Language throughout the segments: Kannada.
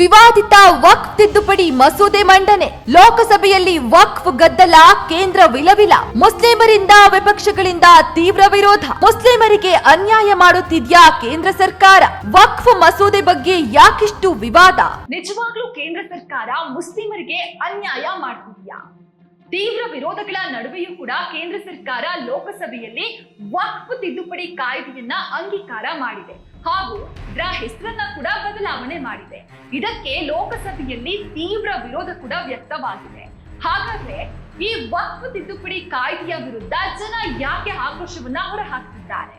ವಿವಾದಿತ ವಕ್ಫ್ ತಿದ್ದುಪಡಿ ಮಸೂದೆ ಮಂಡನೆ, ಲೋಕಸಭೆಯಲ್ಲಿ ವಕ್ಫ್ ಗದ್ದಲ, ಕೇಂದ್ರ ವಿಲವಿಲ, ಮುಸ್ಲಿಮರಿಂದ ವಿಪಕ್ಷಗಳಿಂದ ತೀವ್ರ ವಿರೋಧ. ಮುಸ್ಲಿಮರಿಗೆ ಅನ್ಯಾಯ ಮಾಡುತ್ತಿದ್ಯಾ ಕೇಂದ್ರ ಸರ್ಕಾರ? ವಕ್ಫ್ ಮಸೂದೆ ಬಗ್ಗೆ ಯಾಕಿಷ್ಟು ವಿವಾದ? ನಿಜವಾಗ್ಲೂ ಕೇಂದ್ರ ಸರ್ಕಾರ ಮುಸ್ಲಿಮರಿಗೆ ಅನ್ಯಾಯ ಮಾಡ್ತಿದ್ಯಾ? ತೀವ್ರ ವಿರೋಧಗಳ ನಡುವೆಯೂ ಕೂಡ ಕೇಂದ್ರ ಸರ್ಕಾರ ಲೋಕಸಭೆಯಲ್ಲಿ ವಕ್ಫ್ ತಿದ್ದುಪಡಿ ಕಾಯ್ದೆಯನ್ನ ಅಂಗೀಕಾರ ಮಾಡಿದೆ ಹಾಗೂ ಇದರ ಹೆಸರನ್ನ ಕೂಡ ಬದಲಾವಣೆ ಮಾಡಿದೆ. ಇದಕ್ಕೆ ಲೋಕಸಭೆಯಲ್ಲಿ ತೀವ್ರ ವಿರೋಧ ಕೂಡ ವ್ಯಕ್ತವಾಗಿದೆ. ಹಾಗಾದ್ರೆ ಈ ವಕ್ಫ್ ತಿದ್ದುಪಡಿ ಕಾಯ್ದೆಯ ವಿರುದ್ಧ ಜನ ಯಾಕೆ ಆಕ್ರೋಶವನ್ನ ಹೊರಹಾಕ್ತಿದ್ದಾರೆ?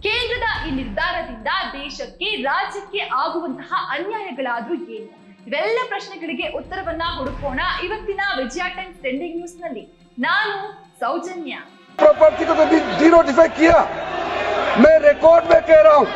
ಕೇಂದ್ರದ ಈ ನಿರ್ಧಾರದಿಂದ ದೇಶಕ್ಕೆ, ರಾಜ್ಯಕ್ಕೆ ಆಗುವಂತಹ ಅನ್ಯಾಯಗಳಾದ್ರೂ ಏನು? ಇವೆಲ್ಲ ಪ್ರಶ್ನೆಗಳಿಗೆ ಉತ್ತರವನ್ನ ಹುಡುಕೋಣ ಇವತ್ತಿನ ವಿಜಯ ಟೈಮ್ಸ್ ಟ್ರೆಂಡಿಂಗ್ ನ್ಯೂಸ್ ನಲ್ಲಿ. ನಾನು ಸೌಜನ್ಯ. प्रॉपर्टी को तो डिनोटिफाई किया, मैं रिकॉर्ड में कह रहा हूं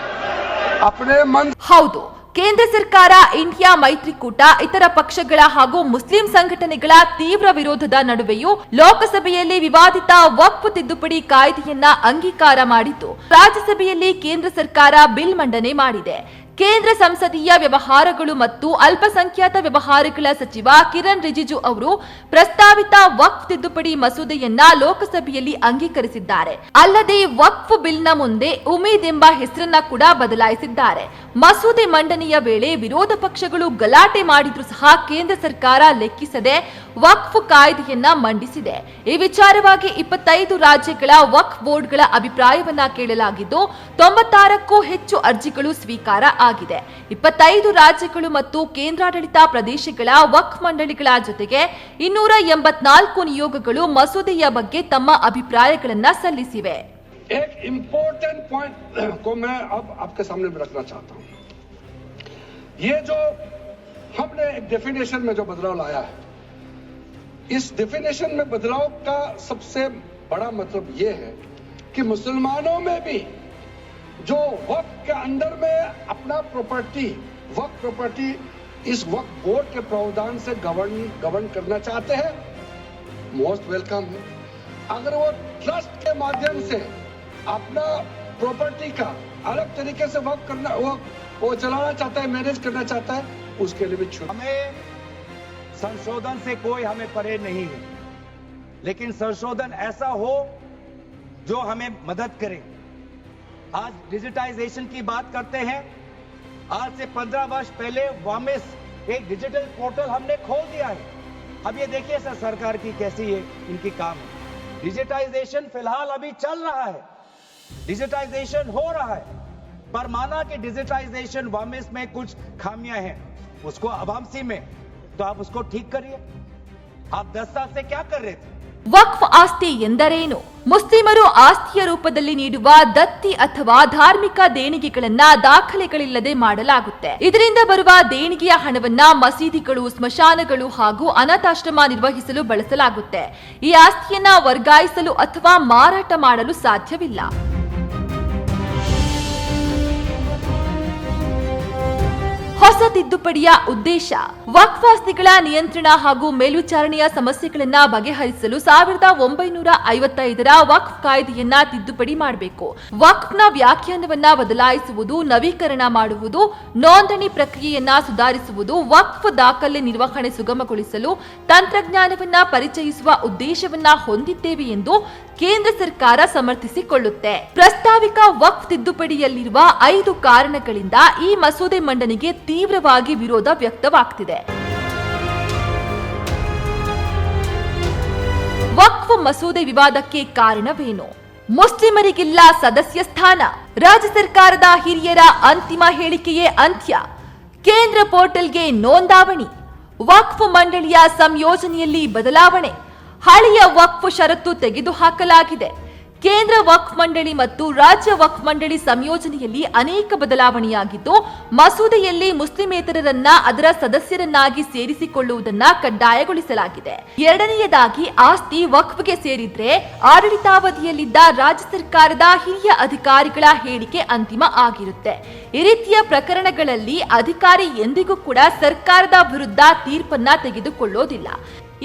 अपने मन. ಹೌದು, ಕೇಂದ್ರ ಸರ್ಕಾರ, ಇಂಡಿಯಾ ಮೈತ್ರಿಕೂಟ, ಇತರ ಪಕ್ಷಗಳ ಹಾಗೂ ಮುಸ್ಲಿಂ ಸಂಘಟನೆಗಳ ತೀವ್ರ ವಿರೋಧದ ನಡುವೆಯೂ ಲೋಕಸಭೆಯಲ್ಲಿ ವಿವಾದಿತ ವಕ್ಫ್ ತಿದ್ದುಪಡಿ ಕಾಯ್ದೆಯನ್ನ ಅಂಗೀಕಾರ ಮಾಡಿದ್ದು, ರಾಜ್ಯಸಭೆಯಲ್ಲಿ ಕೇಂದ್ರ ಸರ್ಕಾರ ಬಿಲ್ ಮಂಡನೆ ಮಾಡಿದೆ. ಕೇಂದ್ರ ಸಂಸದೀಯ ವ್ಯವಹಾರಗಳು ಮತ್ತು ಅಲ್ಪಸಂಖ್ಯಾತ ವ್ಯವಹಾರಗಳ ಸಚಿವ ಕಿರಣ್ ರಿಜಿಜು ಅವರು ಪ್ರಸ್ತಾವಿತ ವಕ್ಫ್ ತಿದ್ದುಪಡಿ ಮಸೂದೆಯನ್ನ ಲೋಕಸಭೆಯಲ್ಲಿ ಅಂಗೀಕರಿಸಿದ್ದಾರೆ. ಅಲ್ಲದೆ ವಕ್ಫ್ ಬಿಲ್ನ ಮುಂದೆ ಉಮೀದ್ ಎಂಬ ಹೆಸರನ್ನ ಕೂಡ ಬದಲಾಯಿಸಿದ್ದಾರೆ. ಮಸೂದೆ ಮಂಡನೆಯ ವೇಳೆ ವಿರೋಧ ಪಕ್ಷಗಳು ಗಲಾಟೆ ಮಾಡಿದ್ರೂ ಸಹ ಕೇಂದ್ರ ಸರ್ಕಾರ ಲೆಕ್ಕಿಸದೆ ವಕ್ಫ್ ಕಾಯ್ದೆಯನ್ನ ಮಂಡಿಸಿದೆ. ಈ ವಿಚಾರವಾಗಿ 25 ರಾಜ್ಯಗಳ ವಕ್ಫ್ ಬೋರ್ಡ್ಗಳ ಅಭಿಪ್ರಾಯವನ್ನ ಕೇಳಲಾಗಿದ್ದು 96ಕ್ಕೂ ಹೆಚ್ಚು ಅರ್ಜಿಗಳು ಸ್ವೀಕಾರ ಆಗಿದೆ. 25 ರಾಜ್ಯಗಳು ಮತ್ತು ಕೇಂದ್ರಾಡಳಿತ ಪ್ರದೇಶಗಳ ವಕ್ಫ್ ಮಂಡಳಿಗಳ ಜೊತೆಗೆ 284 ನಿಯೋಗಗಳು ಮಸೂದೆಯ ಬಗ್ಗೆ ತಮ್ಮ ಅಭಿಪ್ರಾಯಗಳನ್ನ ಸಲ್ಲಿಸಿವೆ. एक इम्पोर्टेंट पॉइंट को मैं अब आपके सामने रखना चाहता हूं. ये जो हमने एक डेफिनेशन में जो बदलाव लाया है, इस डेफिनेशन में बदलाव का सबसे बड़ा मतलब ये है कि मुसलमानों में भी जो वक्फ के अंदर में अपना प्रॉपर्टी, वक्फ प्रॉपर्टी इस वक्फ बोर्ड के प्रावधान से गवर्न करना चाहते हैं, मोस्ट वेलकम है. अगर वो ट्रस्ट के माध्यम से अपना प्रॉपर्टी का अलग तरीके से वक्फ करना, वो चलाना चाहता है, मैनेज करना चाहता है, उसके लिए भी छूट. हमें संशोधन से कोई हमें परहेज नहीं है, लेकिन संशोधन ऐसा हो जो हमें मदद करे. आज डिजिटाइजेशन की बात करते हैं. आज से 15 वर्ष पहले वामिस एक डिजिटल पोर्टल हमने खोल दिया है. अब ये देखिए सर सरकार की कैसी है इनकी काम है. डिजिटाइजेशन फिलहाल अभी चल रहा है, डिजिटाइजेशन हो रहा है, पर माना कि डिजिटाइजेशन वामिस में कुछ खामियां हैं, उसको अवामसी में, तो आप उसको ठीक करिए. आप 10 साल से क्या कर रहे थे? ವಕ್ಫ್ ಆಸ್ತಿ ಎಂದರೇನು? ಮುಸ್ಲಿಮರು ಆಸ್ತಿಯ ರೂಪದಲ್ಲಿ ನೀಡುವ ದತ್ತಿ ಅಥವಾ ಧಾರ್ಮಿಕ ದೇಣಿಗೆಗಳನ್ನ ದಾಖಲೆಗಳಿಲ್ಲದೆ ಮಾಡಲಾಗುತ್ತೆ. ಇದರಿಂದ ಬರುವ ದೇಣಿಗೆಯ ಹಣವನ್ನ ಮಸೀದಿಗಳು, ಸ್ಮಶಾನಗಳು ಹಾಗೂ ಅನಾಥಾಶ್ರಮ ನಿರ್ವಹಿಸಲು ಬಳಸಲಾಗುತ್ತೆ. ಈ ಆಸ್ತಿಯನ್ನ ವರ್ಗಾಯಿಸಲು ಅಥವಾ ಮಾರಾಟ ಮಾಡಲು ಸಾಧ್ಯವಿಲ್ಲ. ಹೊಸ ತಿದ್ದುಪಡಿಯ ಉದ್ದೇಶ ವಕ್ಫ್ ಆಸ್ತಿಗಳ ನಿಯಂತ್ರಣ ಹಾಗೂ ಮೇಲ್ವಿಚಾರಣೆಯ ಸಮಸ್ಯೆಗಳನ್ನ ಬಗೆಹರಿಸಲು 1955ರ ವಕ್ಫ್ ಕಾಯ್ದೆಯನ್ನ ತಿದ್ದುಪಡಿ ಮಾಡಬೇಕು. ವಕ್ಫ್ನ ವ್ಯಾಖ್ಯಾನವನ್ನ ಬದಲಾಯಿಸುವುದು, ನವೀಕರಣ ಮಾಡುವುದು, ನೋಂದಣಿ ಪ್ರಕ್ರಿಯೆಯನ್ನ ಸುಧಾರಿಸುವುದು, ವಕ್ಫ್ ದಾಖಲೆ ನಿರ್ವಹಣೆ ಸುಗಮಗೊಳಿಸಲು ತಂತ್ರಜ್ಞಾನವನ್ನ ಪರಿಚಯಿಸುವ ಉದ್ದೇಶವನ್ನ ಹೊಂದಿದ್ದೇವೆ ಎಂದು ಕೇಂದ್ರ ಸರ್ಕಾರ ಸಮರ್ಥಿಸಿಕೊಳ್ಳುತ್ತೆ. ಪ್ರಸ್ತಾವಿಕ ವಕ್ಫ್ ತಿದ್ದುಪಡಿಯಲ್ಲಿರುವ 5 ಕಾರಣಗಳಿಂದ ಈ ಮಸೂದೆ ಮಂಡನೆಗೆ ತೀವ್ರವಾಗಿ ವಿರೋಧ ವ್ಯಕ್ತವಾಗ್ತಿದೆ. ವಕ್ಫ್ ಮಸೂದೆ ವಿವಾದಕ್ಕೆ ಕಾರಣವೇನು? ಮುಸ್ಲಿಮರಿಗಿಲ್ಲ ಸದಸ್ಯ ಸ್ಥಾನ, ರಾಜ್ಯ ಸರ್ಕಾರದ ಹಿರಿಯರ ಅಂತಿಮ ಹೇಳಿಕೆಯೇ ಅಂತ್ಯ, ಕೇಂದ್ರ ಪೋರ್ಟಲ್ಗೆ ನೋಂದಾವಣಿ, ವಕ್ಫ್ ಮಂಡಳಿಯ ಸಂಯೋಜನೆಯಲ್ಲಿ ಬದಲಾವಣೆ, ಹಳೆಯ ವಕ್ಫ್ ಷರತ್ತು ತೆಗೆದುಹಾಕಲಾಗಿದೆ, ಕೇಂದ್ರ ವಕ್ಫ್ ಮಂಡಳಿ ಮತ್ತು ರಾಜ್ಯ ವಕ್ಫ್ ಮಂಡಳಿ ಸಂಯೋಜನೆಯಲ್ಲಿ ಅನೇಕ ಬದಲಾವಣೆಯಾಗಿದ್ದು, ಮಸೂದೆಯಲ್ಲಿ ಮುಸ್ಲಿಮೇತರರನ್ನ ಅದರ ಸದಸ್ಯರನ್ನಾಗಿ ಸೇರಿಸಿಕೊಳ್ಳುವುದನ್ನ ಕಡ್ಡಾಯಗೊಳಿಸಲಾಗಿದೆ. ಎರಡನೆಯದಾಗಿ, ಆಸ್ತಿ ವಕ್ಫ್ಗೆ ಸೇರಿದ್ರೆ ಆಡಳಿತಾವಧಿಯಲ್ಲಿದ್ದ ರಾಜ್ಯ ಸರ್ಕಾರದ ಹಿರಿಯ ಅಧಿಕಾರಿಗಳ ಹೇಳಿಕೆ ಅಂತಿಮ ಆಗಿರುತ್ತೆ. ಈ ರೀತಿಯ ಪ್ರಕರಣಗಳಲ್ಲಿ ಅಧಿಕಾರಿ ಎಂದಿಗೂ ಕೂಡ ಸರ್ಕಾರದ ವಿರುದ್ಧ ತೀರ್ಪನ್ನ ತೆಗೆದುಕೊಳ್ಳೋದಿಲ್ಲ.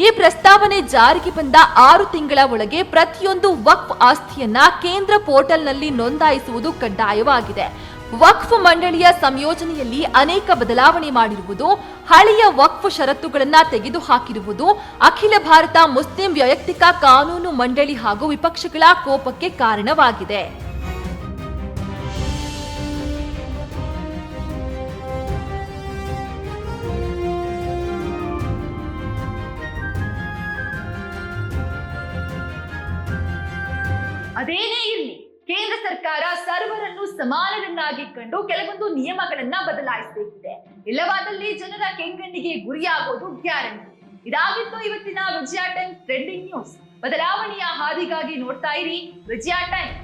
ಈ ಪ್ರಸ್ತಾವನೆ ಜಾರಿಗೆ ಬಂದ 6 ತಿಂಗಳ ಒಳಗೆ ಪ್ರತಿಯೊಂದು ವಕ್ಫ್ ಆಸ್ತಿಯನ್ನ ಕೇಂದ್ರ ಪೋರ್ಟಲ್ನಲ್ಲಿ ನೋಂದಾಯಿಸುವುದು ಕಡ್ಡಾಯವಾಗಿದೆ. ವಕ್ಫ್ ಮಂಡಳಿಯ ಸಂಯೋಜನೆಯಲ್ಲಿ ಅನೇಕ ಬದಲಾವಣೆ ಮಾಡಿರುವುದು, ಹಳೆಯ ವಕ್ಫ್ ಷರತ್ತುಗಳನ್ನು ತೆಗೆದುಹಾಕಿರುವುದು ಅಖಿಲ ಭಾರತ ಮುಸ್ಲಿಂ ವೈಯಕ್ತಿಕ ಕಾನೂನು ಮಂಡಳಿ ಹಾಗೂ ವಿಪಕ್ಷಗಳ ಕೋಪಕ್ಕೆ ಕಾರಣವಾಗಿದೆ. ಅದೇನೇ ಇರಲಿ, ಕೇಂದ್ರ ಸರ್ಕಾರ ಸರ್ವರನ್ನು ಸಮಾನರನ್ನಾಗಿ ಕಂಡು ಕೆಲವೊಂದು ನಿಯಮಗಳನ್ನ ಬದಲಾಯಿಸಬೇಕಿದೆ. ಇಲ್ಲವಾದಲ್ಲಿ ಜನರ ಕೆಂಗಣ್ಣಿಗೆ ಗುರಿಯಾಗೋದು ಗ್ಯಾರಂಟಿ. ಇದಾಗಿತ್ತು ಇವತ್ತಿನ ವಿಜಯ ಟೈಮ್ಸ್ ಟ್ರೆಂಡಿಂಗ್ ನ್ಯೂಸ್. ಬದಲಾವಣೆಯ ಹಾದಿಗಾಗಿ ನೋಡ್ತಾ ಇರಿ ವಿಜಯ ಟೈಮ್ಸ್.